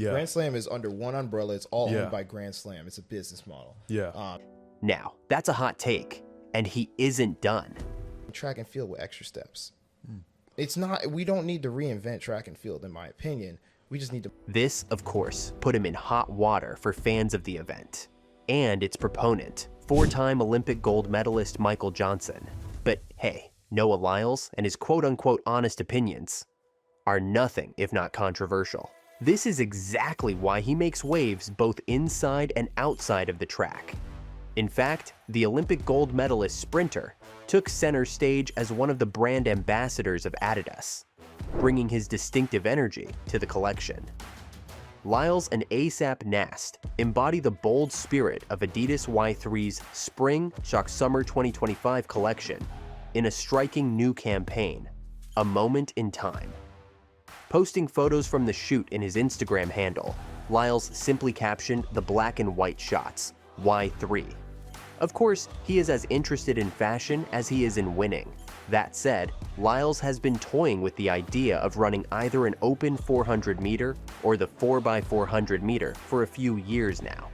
Yeah. Grand Slam is under one umbrella. It's all owned by Grand Slam. It's a business model. Yeah. Now, that's a hot take, and he isn't done. Track and field with extra steps. It's not, we don't need to reinvent track and field, in my opinion. We just need to. This, of course, put him in hot water for fans of the event and its proponent, four-time Olympic gold medalist Michael Johnson. But hey, Noah Lyles and his quote-unquote honest opinions are nothing if not controversial. This is exactly why he makes waves both inside and outside of the track. In fact, the Olympic gold medalist sprinter took center stage as one of the brand ambassadors of Adidas, bringing his distinctive energy to the collection. Lyles and ASAP Nast embody the bold spirit of Adidas Y3's Spring/Summer 2025 collection in a striking new campaign, A Moment in Time. Posting photos from the shoot in his Instagram handle, Lyles simply captioned the black and white shots, Y3. Of course, he is as interested in fashion as he is in winning. That said, Lyles has been toying with the idea of running either an open 400 meter or the 4x400 meter for a few years now.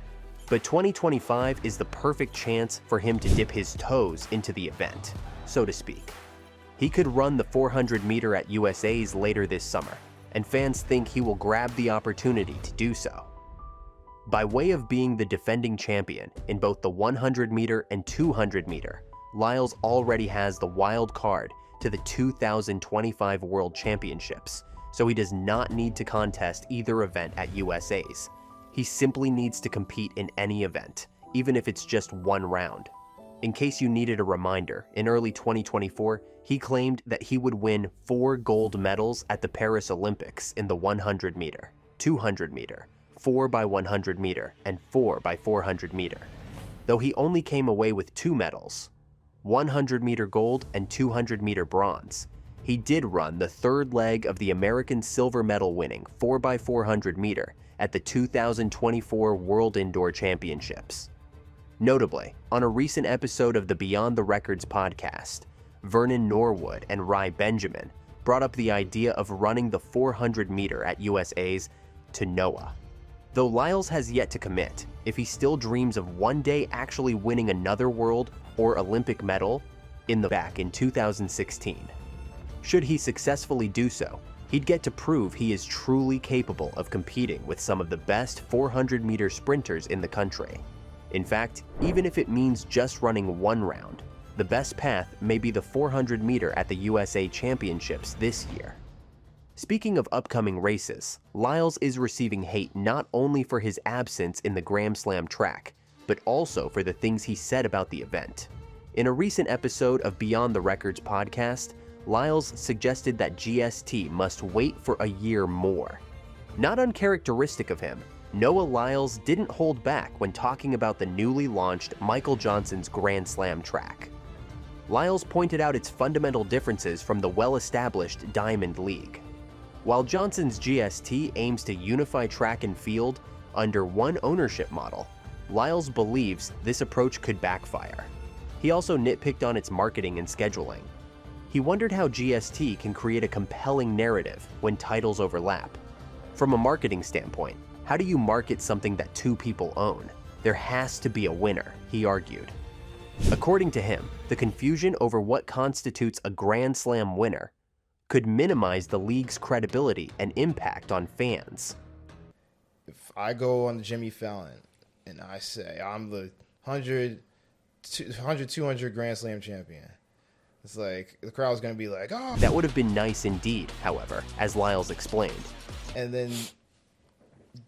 But 2025 is the perfect chance for him to dip his toes into the event, so to speak. He could run the 400 meter at USA's later this summer, and fans think he will grab the opportunity to do so. By way of being the defending champion in both the 100 meter and 200 meter, Lyles already has the wild card to the 2025 World Championships, so he does not need to contest either event at USA's. He simply needs to compete in any event, even if it's just one round. In case you needed a reminder, in early 2024, he claimed that he would win 4 gold medals at the Paris Olympics in the 100 meter, 200 meter, 4x100 meter, and 4x400 meter. Though he only came away with 2 medals, 100 meter gold and 200 meter bronze, he did run the third leg of the American silver medal winning 4x400 meter at the 2024 World Indoor Championships. Notably, on a recent episode of the Beyond the Records podcast, Vernon Norwood and Rai Benjamin brought up the idea of running the 400 meter at USA's to Noah. Though Lyles has yet to commit, if he still dreams of one day actually winning another world or Olympic medal back in 2016. Should he successfully do so, he'd get to prove he is truly capable of competing with some of the best 400 meter sprinters in the country. In fact, even if it means just running one round, the best path may be the 400 meter at the USA Championships this year. Speaking of upcoming races, Lyles is receiving hate not only for his absence in the Grand Slam track, but also for the things he said about the event. In a recent episode of Beyond the Records podcast, Lyles suggested that GST must wait for a year more. Not uncharacteristic of him, Noah Lyles didn't hold back when talking about the newly launched Michael Johnson's Grand Slam track. Lyles pointed out its fundamental differences from the well-established Diamond League. While Johnson's GST aims to unify track and field under one ownership model, Lyles believes this approach could backfire. He also nitpicked on its marketing and scheduling. He wondered how GST can create a compelling narrative when titles overlap. From a marketing standpoint, how do you market something that 2 people own? There has to be a winner, he argued. According to him, the confusion over what constitutes a Grand Slam winner could minimize the league's credibility and impact on fans. If I go on Jimmy Fallon and I say I'm the 100, 200 Grand Slam champion, it's like the crowd's going to be like, oh. That would have been nice indeed, however, as Lyles explained. And then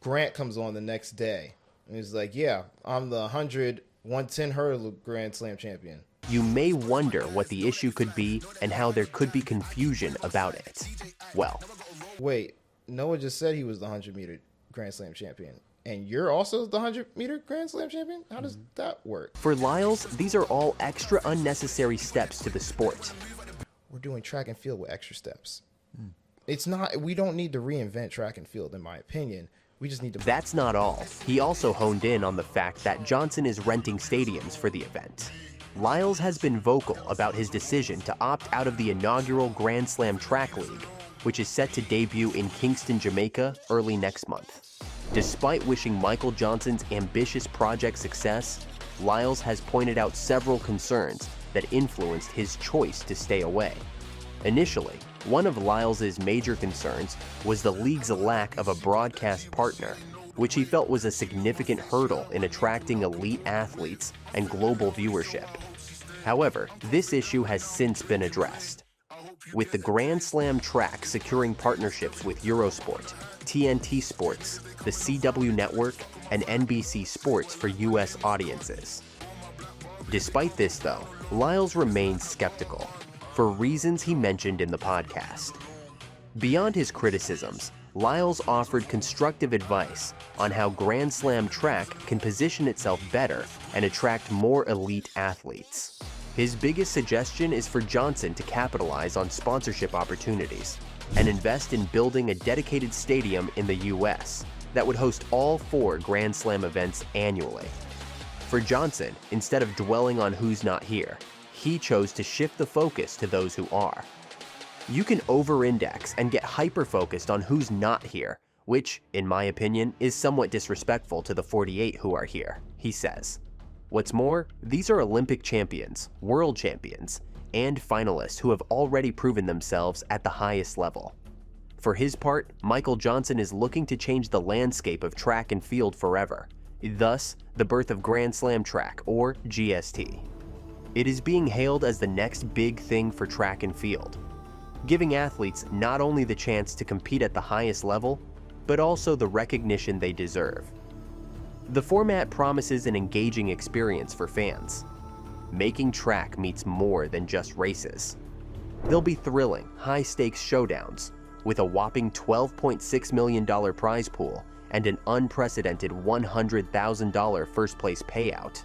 Grant comes on the next day and he's like, yeah, I'm the 110 hurdle Grand Slam champion. You may wonder what the issue could be and how there could be confusion about it. Well, wait, Noah just said he was the 100 meter Grand Slam champion, and you're also the 100 meter Grand Slam champion? How does that work? For Lyles, these are all extra unnecessary steps to the sport. We're doing track and field with extra steps. It's not, we don't need to reinvent track and field, in my opinion. We just need to. That's not all. He also honed in on the fact that Johnson is renting stadiums for the event. Lyles has been vocal about his decision to opt out of the inaugural Grand Slam Track League which is set to debut in Kingston, Jamaica early next month. Despite wishing Michael Johnson's ambitious project success, Lyles has pointed out several concerns that influenced his choice to stay away. Initially, one of Lyles' major concerns was the league's lack of a broadcast partner, which he felt was a significant hurdle in attracting elite athletes and global viewership. However, this issue has since been addressed, with the Grand Slam track securing partnerships with Eurosport, TNT Sports, the CW Network, and NBC Sports for U.S. audiences. Despite this, though, Lyles remains skeptical, for reasons he mentioned in the podcast. Beyond his criticisms, Lyles offered constructive advice on how Grand Slam track can position itself better and attract more elite athletes. His biggest suggestion is for Johnson to capitalize on sponsorship opportunities and invest in building a dedicated stadium in the US that would host all 4 Grand Slam events annually. For Johnson, instead of dwelling on who's not here, he chose to shift the focus to those who are. You can over-index and get hyper-focused on who's not here, which, in my opinion, is somewhat disrespectful to the 48 who are here, he says. What's more, these are Olympic champions, world champions, and finalists who have already proven themselves at the highest level. For his part, Michael Johnson is looking to change the landscape of track and field forever, thus the birth of Grand Slam track, or GST. It is being hailed as the next big thing for track and field, giving athletes not only the chance to compete at the highest level, but also the recognition they deserve. The format promises an engaging experience for fans, making track meets more than just races. They'll be thrilling, high-stakes showdowns with a whopping $12.6 million prize pool and an unprecedented $100,000 first-place payout.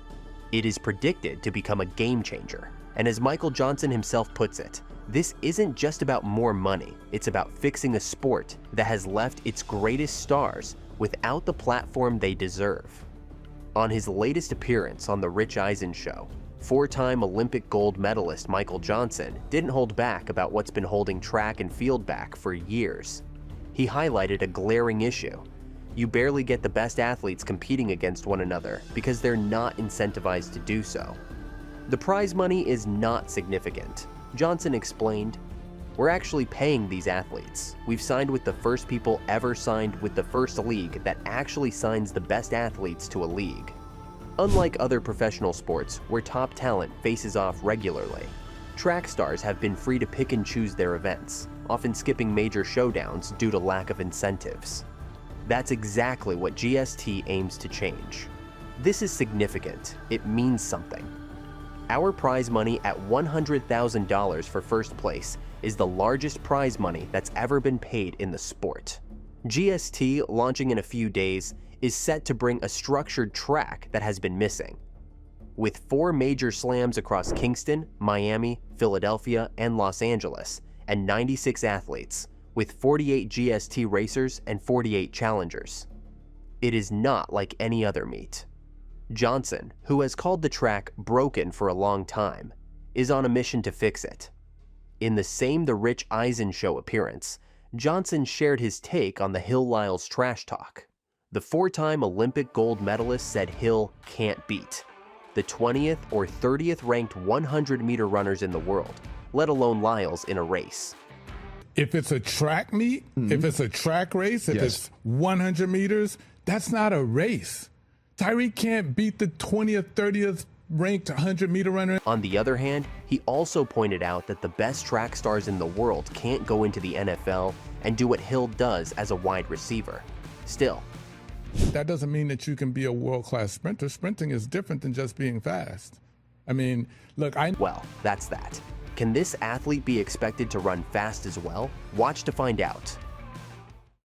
It is predicted to become a game changer, and as Michael Johnson himself puts it, this isn't just about more money, it's about fixing a sport that has left its greatest stars without the platform they deserve. On his latest appearance on The Rich Eisen Show, 4-time Olympic gold medalist Michael Johnson didn't hold back about what's been holding track and field back for years. He highlighted a glaring issue. You barely get the best athletes competing against one another because they're not incentivized to do so. The prize money is not significant. Johnson explained, "We're actually paying these athletes. We've signed with the first people ever signed with the first league that actually signs the best athletes to a league. Unlike other professional sports where top talent faces off regularly, track stars have been free to pick and choose their events, often skipping major showdowns due to lack of incentives. That's exactly what GST aims to change. This is significant. It means something. Our prize money at $100,000 for first place is the largest prize money that's ever been paid in the sport. GST, launching in a few days, is set to bring a structured track that has been missing. With 4 major slams across Kingston, Miami, Philadelphia, and Los Angeles, and 96 athletes, with 48 GST racers and 48 challengers. It is not like any other meet. Johnson, who has called the track broken for a long time, is on a mission to fix it. In the same The Rich Eisen Show appearance, Johnson shared his take on the Hill-Lyles trash talk. The 4-time Olympic gold medalist said Hill can't beat the 20th or 30th ranked 100-meter runners in the world, let alone Lyles in a race. If it's a track meet, if it's a track race, if it's 100 meters, that's not a race. Tyreek can't beat the 20th, 30th ranked 100-meter runner. On the other hand, he also pointed out that the best track stars in the world can't go into the NFL and do what Hill does as a wide receiver. Still, that doesn't mean that you can be a world-class sprinter. Sprinting is different than just being fast. I mean, look, well, that's that. Can this athlete be expected to run fast as well? Watch to find out.